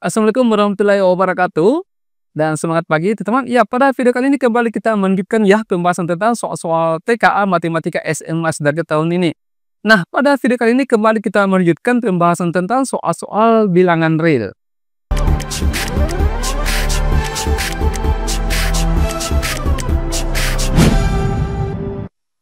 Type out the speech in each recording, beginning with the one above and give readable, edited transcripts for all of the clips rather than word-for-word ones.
Assalamualaikum warahmatullahi wabarakatuh. Dan semangat pagi teman-teman. Ya, pada video kali ini kembali kita melanjutkan ya pembahasan tentang soal-soal TKA Matematika SMA Sudarjo tahun ini. Nah, pada video kali ini kembali kita melanjutkan pembahasan tentang soal-soal bilangan real.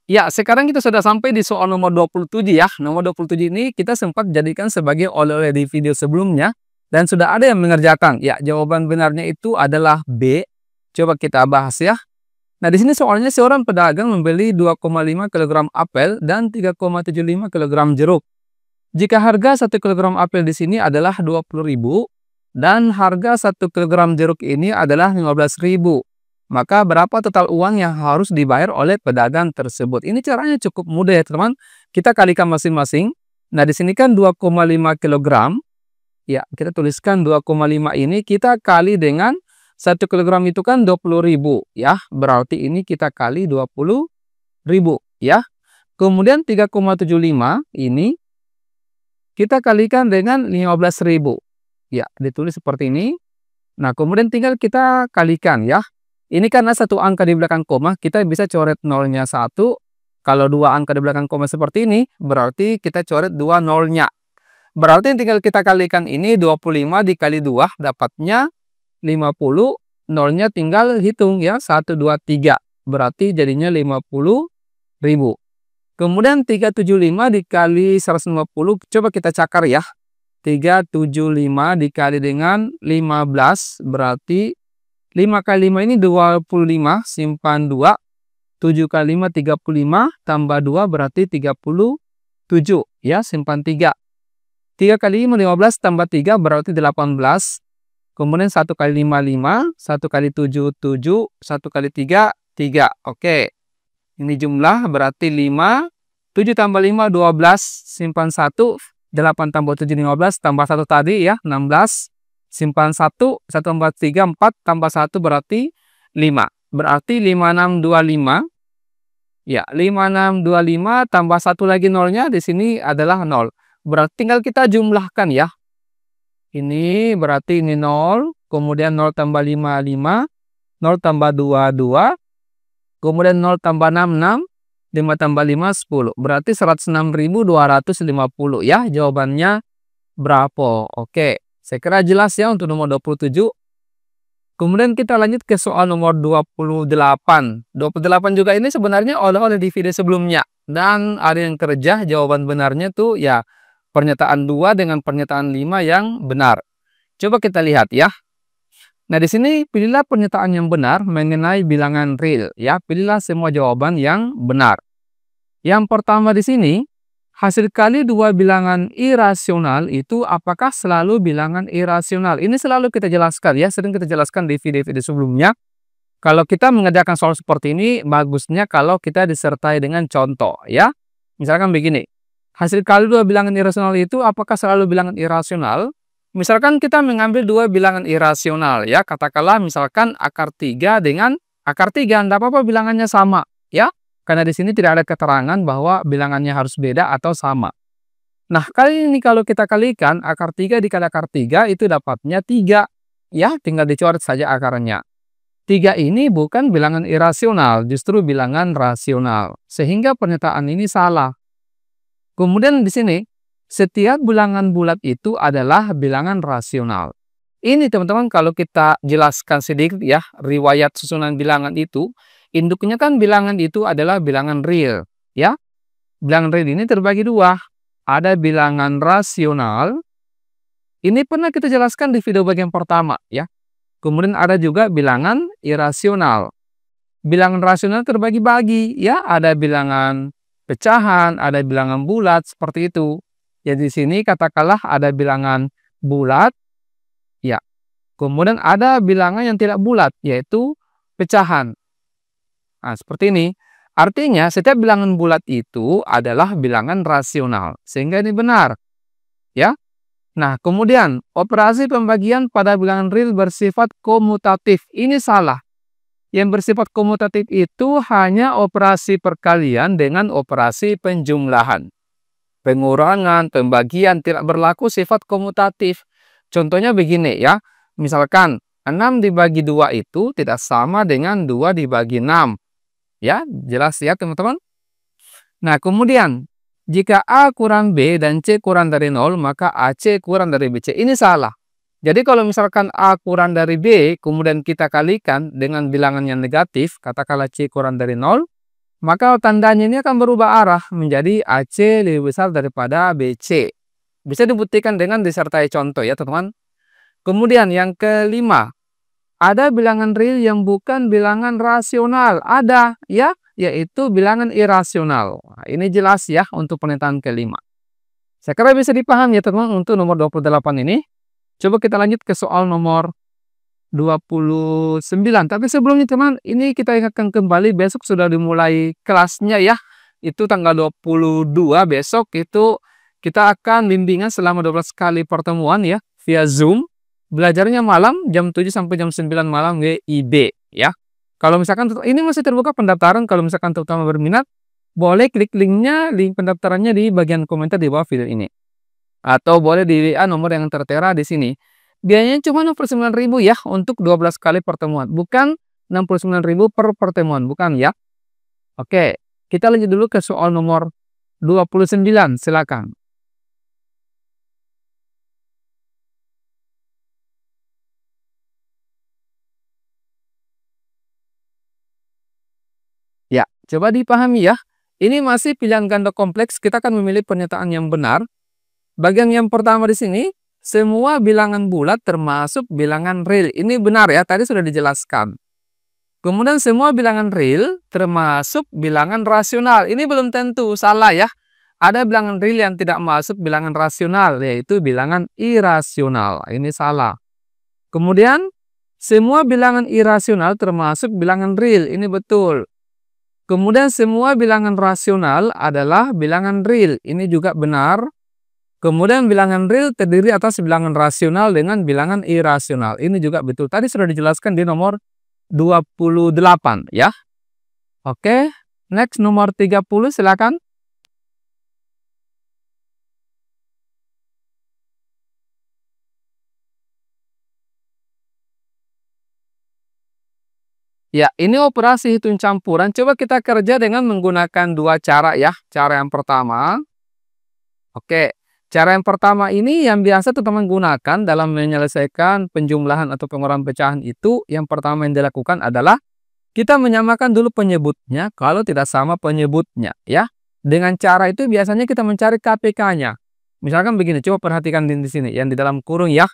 Ya, sekarang kita sudah sampai di soal nomor 27 ya. Nomor 27 ini kita sempat jadikan sebagai oleh-oleh di video sebelumnya. Dan sudah ada yang mengerjakan. Ya, jawaban benarnya itu adalah B. Coba kita bahas ya. Nah, di sini soalnya seorang pedagang membeli 2,5 kg apel dan 3,75 kg jeruk. Jika harga 1 kg apel di sini adalah 20.000 dan harga 1 kg jeruk ini adalah 15.000. Maka berapa total uang yang harus dibayar oleh pedagang tersebut? Ini caranya cukup mudah ya, teman. Kita kalikan masing-masing. Nah, di sini kan 2,5 kg. Ya, kita tuliskan 2,5 ini kita kali dengan 1 kg itu kan 20.000 ya. Berarti ini kita kali 20.000 ya. Kemudian 3,75 ini kita kalikan dengan 15.000. Ya, ditulis seperti ini. Nah, kemudian tinggal kita kalikan ya. Ini karena satu angka di belakang koma, kita bisa coret nolnya 1. Kalau dua angka di belakang koma seperti ini, berarti kita coret 2 nolnya. Berarti tinggal kita kalikan ini 25 dikali 2 dapatnya 50. Nolnya tinggal hitung ya 1, 2, 3. Berarti jadinya 50.000. Kemudian 375 dikali 150. Coba kita cakar ya. 375 dikali dengan 15. Berarti 5 kali 5 ini 25. Simpan 2. 7 kali 5 35. Tambah 2 berarti 37. Ya, simpan 3. 3 kali 5 15 tambah 3 berarti 18. Kemudian 1 kali 5 5, 1 kali 7 7, 1 kali 3 3. Oke. Ini jumlah berarti 5, 7 tambah 5 12, simpan 1, 8 tambah 7 15 tambah 1 tadi ya 16. Simpan 1, 1 tambah 3 4 tambah 1 berarti 5. Berarti 5625. Ya, 5625 tambah 1 lagi nolnya di sini adalah 0. Berarti tinggal kita jumlahkan ya. Ini berarti ini 0. Kemudian 0 tambah 5, 5. 0 tambah 2, 2. Kemudian 0 tambah 6, 6. 5 tambah 5, 10. Berarti 106.250 ya. Jawabannya berapa? Oke. Saya kira jelas ya untuk nomor 27. Kemudian kita lanjut ke soal nomor 28. 28 juga ini sebenarnya oleh-oleh di video sebelumnya. Dan ada yang kerja jawaban benarnya tuh ya. Pernyataan 2 dengan pernyataan 5 yang benar. Coba kita lihat ya. Nah, di sini pilihlah pernyataan yang benar mengenai bilangan real ya. Pilihlah semua jawaban yang benar. Yang pertama di sini, hasil kali 2 bilangan irasional itu apakah selalu bilangan irasional? Ini selalu kita jelaskan ya, sering kita jelaskan di video-video sebelumnya. Kalau kita mengerjakan soal seperti ini, bagusnya kalau kita disertai dengan contoh ya. Misalkan begini. Hasil kali 2 bilangan irasional itu apakah selalu bilangan irasional? Misalkan kita mengambil 2 bilangan irasional ya. Katakanlah misalkan akar 3 dengan akar 3. Tidak apa-apa bilangannya sama ya. Karena di sini tidak ada keterangan bahwa bilangannya harus beda atau sama. Nah, kali ini kalau kita kalikan akar 3 dikali akar 3 itu dapatnya 3. Ya, tinggal dicoret saja akarnya. 3 ini bukan bilangan irasional, justru bilangan rasional. Sehingga pernyataan ini salah. Kemudian di sini, setiap bilangan bulat itu adalah bilangan rasional. Ini teman-teman kalau kita jelaskan sedikit ya, riwayat susunan bilangan itu, induknya kan bilangan itu adalah bilangan real. Ya, bilangan real ini terbagi 2. Ada bilangan rasional. Ini pernah kita jelaskan di video bagian pertama ya. Kemudian ada juga bilangan irasional. Bilangan rasional terbagi-bagi ya, ada bilangan pecahan, ada bilangan bulat, seperti itu. Jadi di sini katakanlah ada bilangan bulat, ya. Kemudian ada bilangan yang tidak bulat, yaitu pecahan. Nah, seperti ini. Artinya setiap bilangan bulat itu adalah bilangan rasional. Sehingga ini benar. Ya. Nah, kemudian operasi pembagian pada bilangan real bersifat komutatif. Ini salah. Yang bersifat komutatif itu hanya operasi perkalian dengan operasi penjumlahan. Pengurangan, pembagian tidak berlaku sifat komutatif. Contohnya begini ya. Misalkan 6 dibagi 2 itu tidak sama dengan 2 dibagi 6. Ya, jelas ya teman-teman? Nah, kemudian jika A kurang B dan C kurang dari 0, maka AC kurang dari BC. Ini salah. Jadi kalau misalkan A kurang dari B, kemudian kita kalikan dengan bilangan yang negatif, katakanlah C kurang dari 0, maka tandanya ini akan berubah arah menjadi AC lebih besar daripada BC. Bisa dibuktikan dengan disertai contoh ya teman-teman. Kemudian yang kelima, ada bilangan real yang bukan bilangan rasional. Ada ya, yaitu bilangan irasional. Nah, ini jelas ya untuk pernyataan kelima. Saya kira bisa dipahami ya teman-teman untuk nomor 28 ini. Coba kita lanjut ke soal nomor 29. Tapi sebelumnya teman, ini kita ingatkan kembali besok sudah dimulai kelasnya ya. Itu tanggal 22 besok itu kita akan bimbingan selama 12 kali pertemuan ya via Zoom. Belajarnya malam jam 7 sampai jam 9 malam WIB ya. Kalau misalkan ini masih terbuka pendaftaran, kalau misalkan terutama berminat, boleh klik linknya, link pendaftarannya di bagian komentar di bawah video ini. Atau boleh di WA nomor yang tertera di sini. Biayanya cuma 69.000 ya untuk 12 kali pertemuan. Bukan 69.000 per pertemuan, bukan ya. Oke, kita lanjut dulu ke soal nomor 29, silakan. Ya, coba dipahami ya. Ini masih pilihan ganda kompleks, kita akan memilih pernyataan yang benar. Bagian yang pertama di sini, semua bilangan bulat termasuk bilangan real. Ini benar ya, tadi sudah dijelaskan. Kemudian semua bilangan real termasuk bilangan rasional. Ini belum tentu, salah ya. Ada bilangan real yang tidak masuk bilangan rasional, yaitu bilangan irasional. Ini salah. Kemudian, semua bilangan irasional termasuk bilangan real. Ini betul. Kemudian semua bilangan rasional adalah bilangan real. Ini juga benar. Kemudian bilangan real terdiri atas bilangan rasional dengan bilangan irasional. Ini juga betul. Tadi sudah dijelaskan di nomor 28 ya. Oke, next nomor 30 silakan. Ya, ini operasi hitung campuran. Coba kita kerja dengan menggunakan dua cara ya. Cara yang pertama. Oke. Cara yang pertama ini yang biasa teman-teman gunakan dalam menyelesaikan penjumlahan atau pengurangan pecahan itu, yang pertama yang dilakukan adalah kita menyamakan dulu penyebutnya kalau tidak sama penyebutnya ya. Dengan cara itu biasanya kita mencari KPK-nya. Misalkan begini, coba perhatikan di sini yang di dalam kurung ya.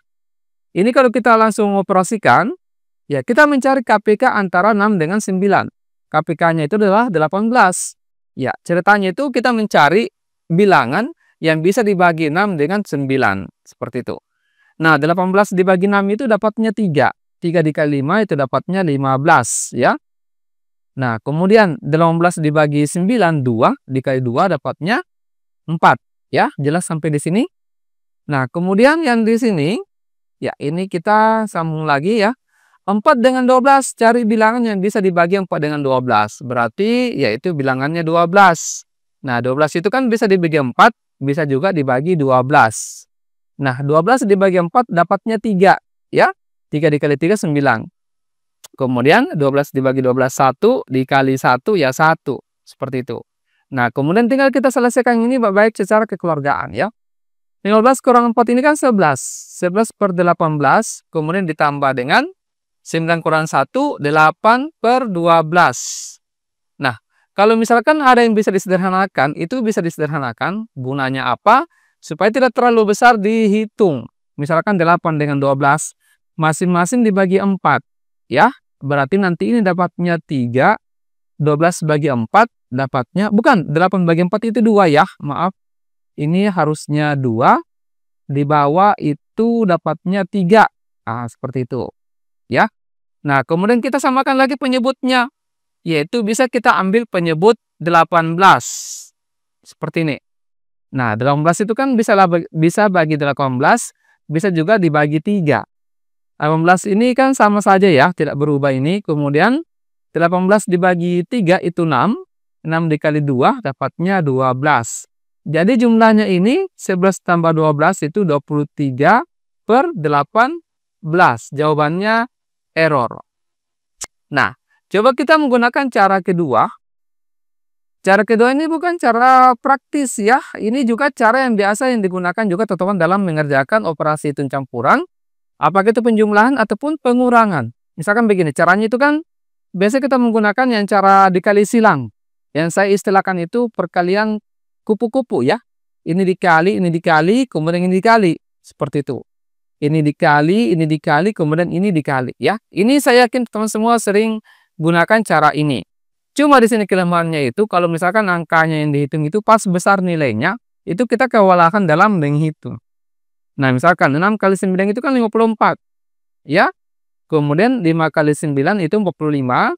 Ini kalau kita langsung operasikan, ya kita mencari KPK antara 6 dengan 9. KPK-nya itu adalah 18. Ya, ceritanya itu kita mencari bilangan yang bisa dibagi 6 dengan 9. Seperti itu. Nah, 18 dibagi 6 itu dapatnya 3. 3 dikali 5 itu dapatnya 15. Ya. Nah, kemudian 18 dibagi 9, 2. Dikali 2 dapatnya 4. Ya, jelas sampai di sini. Nah, kemudian yang di sini, ya ini kita sambung lagi ya. 4 dengan 12, cari bilangan yang bisa dibagi 4 dengan 12. Berarti yaitu bilangannya 12. Nah, 12 itu kan bisa dibagi 4. Bisa juga dibagi 12. Nah, 12 dibagi 4 dapatnya 3. Ya, 3 dikali 3, 9. Kemudian 12 dibagi 12, 1. Dikali 1, ya 1. Seperti itu. Nah, kemudian tinggal kita selesaikan ini baik secara kekeluargaan ya. 15 kurang 4 ini kan 11. 11 per 18. Kemudian ditambah dengan 9 kurang 1, 8 per 12. Nah, kalau misalkan ada yang bisa disederhanakan, itu bisa disederhanakan. Gunanya apa? Supaya tidak terlalu besar dihitung. Misalkan 8 dengan 12, masing-masing dibagi 4. Ya, berarti nanti ini dapatnya 3. 12 bagi 4 dapatnya, bukan, 8 bagi 4 itu 2 ya. Maaf, ini harusnya 2. Di bawah itu dapatnya 3. Nah, seperti itu. Ya. Nah, kemudian kita samakan lagi penyebutnya. Yaitu bisa kita ambil penyebut 18. Seperti ini. Nah, 18 itu kan bisa bagi 18, bisa juga dibagi 3. 18 ini kan sama saja ya, tidak berubah ini. Kemudian 18 dibagi 3 itu 6. 6 dikali 2 dapatnya 12. Jadi jumlahnya ini 11 tambah 12 itu 23 per 18. Jawabannya error. Nah, coba kita menggunakan cara kedua. Cara kedua ini bukan cara praktis ya. Ini juga cara yang biasa yang digunakan juga teman-teman dalam mengerjakan operasi hitung campuran. Apakah itu penjumlahan ataupun pengurangan. Misalkan begini, caranya itu kan biasa kita menggunakan yang cara dikali silang. Yang saya istilahkan itu perkalian kupu-kupu ya. Ini dikali, kemudian ini dikali. Seperti itu. Ini dikali, kemudian ini dikali ya. Ini saya yakin teman-teman semua sering gunakan cara ini. Cuma di sini kelemahannya itu kalau misalkan angkanya yang dihitung itu pas besar nilainya, itu kita kewalahan dalam menghitung. Nah, misalkan 6 kali 9 itu kan 54. Ya. Kemudian 5 kali 9 itu 45.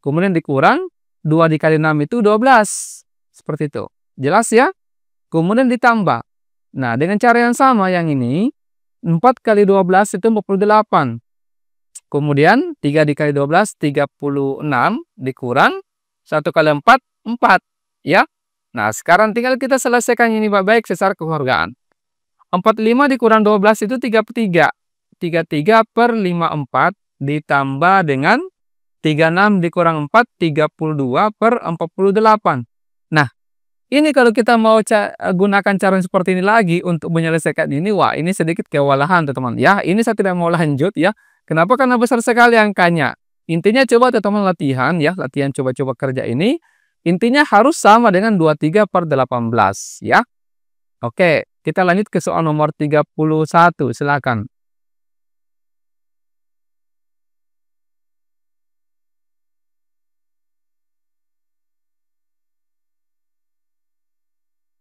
Kemudian dikurang 2 dikali 6 itu 12. Seperti itu. Jelas ya? Kemudian ditambah. Nah, dengan cara yang sama yang ini 4 kali 12 itu 48. Kemudian 3 dikali 12, 36, dikurang 1 kali 4, 4. Ya. Nah, sekarang tinggal kita selesaikan ini baik-baik secara kekeluargaan. 45 dikurang 12 itu 33. 33 per 54 ditambah dengan 36 dikurang 4, 32 per 48. Nah, ini kalau kita mau gunakan cara seperti ini lagi untuk menyelesaikan ini, wah ini sedikit kewalahan teman-teman. Ya, ini saya tidak mau lanjut ya. Kenapa? Karena besar sekali angkanya. Intinya coba teman-teman latihan ya, latihan coba-coba kerja ini. Intinya harus sama dengan 23 per 18 ya. Oke, kita lanjut ke soal nomor 31, silakan.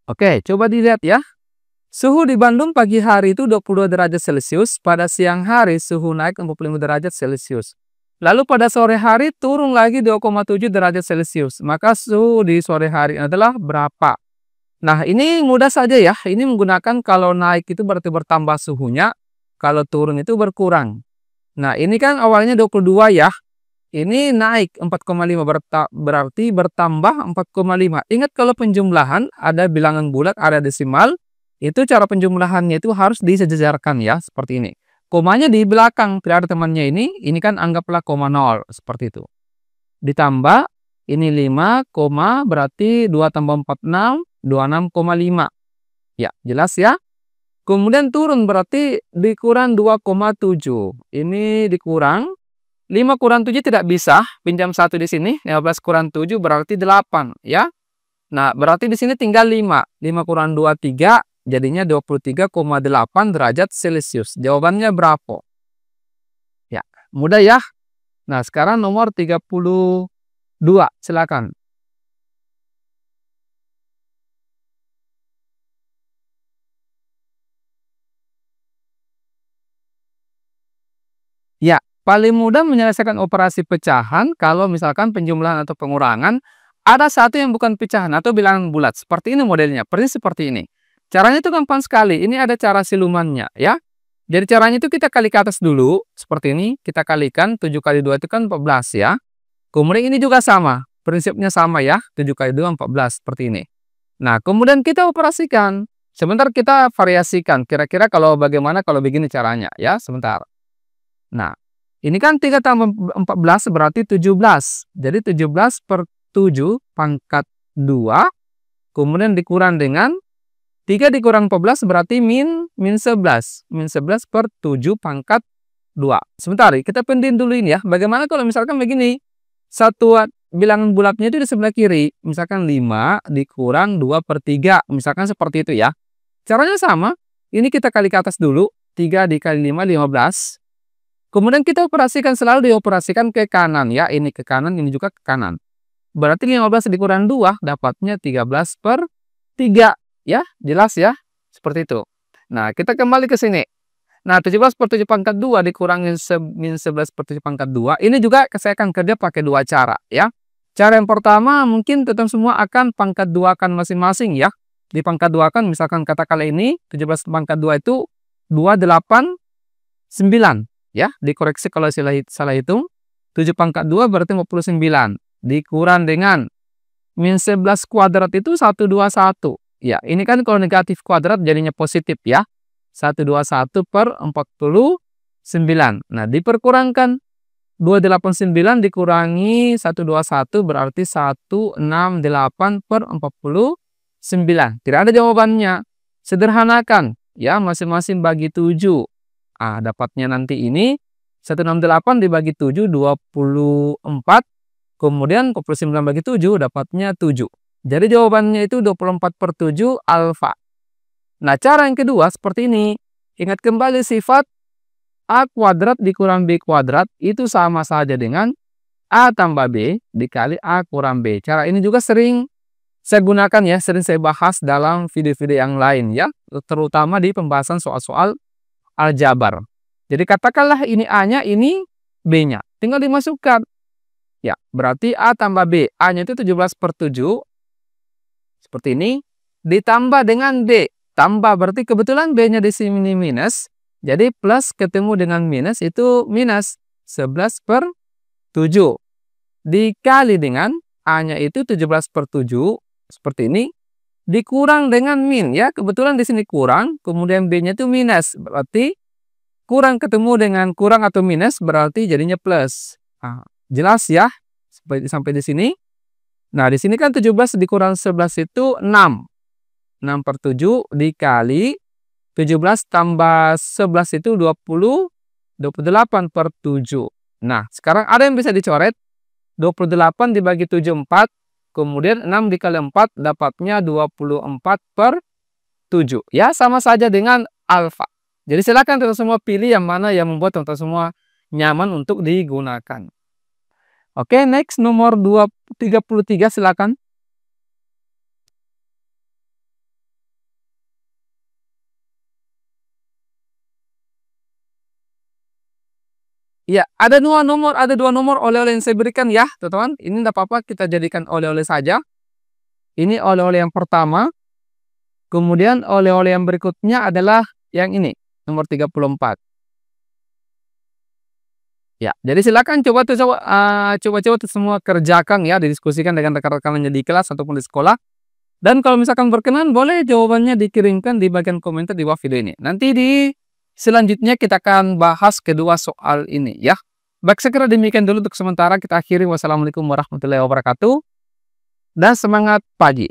Oke, coba dilihat ya. Suhu di Bandung pagi hari itu 22 derajat Celcius, pada siang hari suhu naik 45 derajat Celcius. Lalu pada sore hari turun lagi 2,7 derajat Celcius. Maka suhu di sore hari adalah berapa? Nah, ini mudah saja ya. Ini menggunakan kalau naik itu berarti bertambah suhunya, kalau turun itu berkurang. Nah, ini kan awalnya 22 ya. Ini naik 4,5 berarti bertambah 4,5. Ingat kalau penjumlahan ada bilangan bulat, ada desimal. Itu cara penjumlahannya itu harus disejajarkan ya, seperti ini. Komanya di belakang, tidak ada temannya ini kan anggaplah koma 0, seperti itu. Ditambah, ini 5, berarti 2 tambah 4, 6, 26,5. Ya, jelas ya. Kemudian turun berarti dikurang 2,7. Ini dikurang, 5 kurang 7 tidak bisa, pinjam 1 di sini, 15 kurang 7 berarti 8 ya. Nah, berarti di sini tinggal 5. 5 kurang 2, 3. Jadinya 23,8 derajat Celcius. Jawabannya berapa? Ya, mudah ya. Nah, sekarang nomor 32. Silakan. Ya, paling mudah menyelesaikan operasi pecahan kalau misalkan penjumlahan atau pengurangan ada satu yang bukan pecahan atau bilangan bulat. Seperti ini modelnya, persis seperti ini. Caranya itu gampang sekali. Ini ada cara silumannya ya. Jadi caranya itu kita kali ke atas dulu. Seperti ini. Kita kalikan 7 kali 2 itu kan 14 ya. Kemudian ini juga sama. Prinsipnya sama ya. 7 kali 2 14 seperti ini. Nah, kemudian kita operasikan. Sebentar kita variasikan. Kira-kira kalau bagaimana kalau begini caranya ya. Sebentar. Nah, ini kan 3 tambah 14 berarti 17. Jadi 17 per 7 pangkat 2. Kemudian dikurang dengan 3 dikurang 14 berarti min 11. Min 11 per 7 pangkat 2. Sebentar, kita pendin dulu ini ya. Bagaimana kalau misalkan begini? Satuan bilangan bulatnya itu di sebelah kiri. Misalkan 5 dikurang 2 per 3. Misalkan seperti itu ya. Caranya sama. Ini kita kali ke atas dulu. 3 dikali 5, 15. Kemudian kita operasikan, selalu dioperasikan ke kanan ya. Ini ke kanan, ini juga ke kanan. Berarti 15 dikurang 2 dapatnya 13 per 3. Ya, jelas ya. Seperti itu. Nah, kita kembali ke sini. Nah, 17 per 7 pangkat 2 dikurangi min 11 per 7 pangkat 2. Ini juga saya akan kerja pakai dua cara ya. Cara yang pertama mungkin teman semua akan pangkat 2 kan masing-masing ya. Di pangkat 2 kan misalkan katakanlah ini 17 pangkat 2 itu 289 ya. Dikoreksi kalau salah hitung. 7 pangkat 2 berarti 59. Dikurang dengan min 11 kuadrat itu 121. Ya, ini kan kalau negatif kuadrat jadinya positif ya. 121 per 49. Nah, diperkurangkan 289 dikurangi 121 berarti 168 per 49. Tidak ada jawabannya. Sederhanakan ya, masing-masing bagi 7. Dapatnya nanti ini 168 dibagi 7 24. Kemudian 49 bagi 7 dapatnya 7. Jadi jawabannya itu 24 per 7 alfa. Nah, cara yang kedua seperti ini. Ingat kembali sifat A kuadrat dikurang B kuadrat itu sama saja dengan A tambah B dikali A kurang B. Cara ini juga sering saya gunakan ya, sering saya bahas dalam video-video yang lain ya, terutama di pembahasan soal-soal aljabar. Jadi katakanlah ini A-nya, ini B-nya. Tinggal dimasukkan. Ya, berarti A tambah B. A-nya itu 17 per 7. Seperti ini. Ditambah dengan B. Tambah berarti kebetulan B-nya di sini minus. Jadi plus ketemu dengan minus itu minus 11 per 7. Dikali dengan A-nya itu 17 per 7. Seperti ini. Dikurang dengan min ya. Kebetulan di sini kurang. Kemudian B-nya itu minus. Berarti kurang ketemu dengan kurang atau minus berarti jadinya plus. Jelas ya sampai di sini. Nah, di sini kan 17 dikurang 11 itu 6. 6 per 7 dikali 17 tambah 11 itu 28 per 7. Nah, sekarang ada yang bisa dicoret. 28 dibagi 7 4. Kemudian 6 dikali 4 dapatnya 24 per 7. Ya, sama saja dengan alfa. Jadi silakan teman semua pilih yang mana yang membuat teman semua nyaman untuk digunakan. Oke, next nomor 33 silakan. Ya, ada dua nomor oleh-oleh yang saya berikan ya, teman-teman. Ini tidak apa-apa, kita jadikan oleh-oleh saja. Ini oleh-oleh yang pertama. Kemudian oleh-oleh yang berikutnya adalah yang ini, nomor 34. Ya, jadi silakan coba semua kerjakan ya, didiskusikan dengan rekan-rekannya di kelas ataupun di sekolah. Dan kalau misalkan berkenan, boleh jawabannya dikirimkan di bagian komentar di bawah video ini. Nanti di selanjutnya kita akan bahas kedua soal ini ya. Baik, sekira demikian dulu untuk sementara. Kita akhiri. Wassalamualaikum warahmatullahi wabarakatuh. Dan semangat pagi.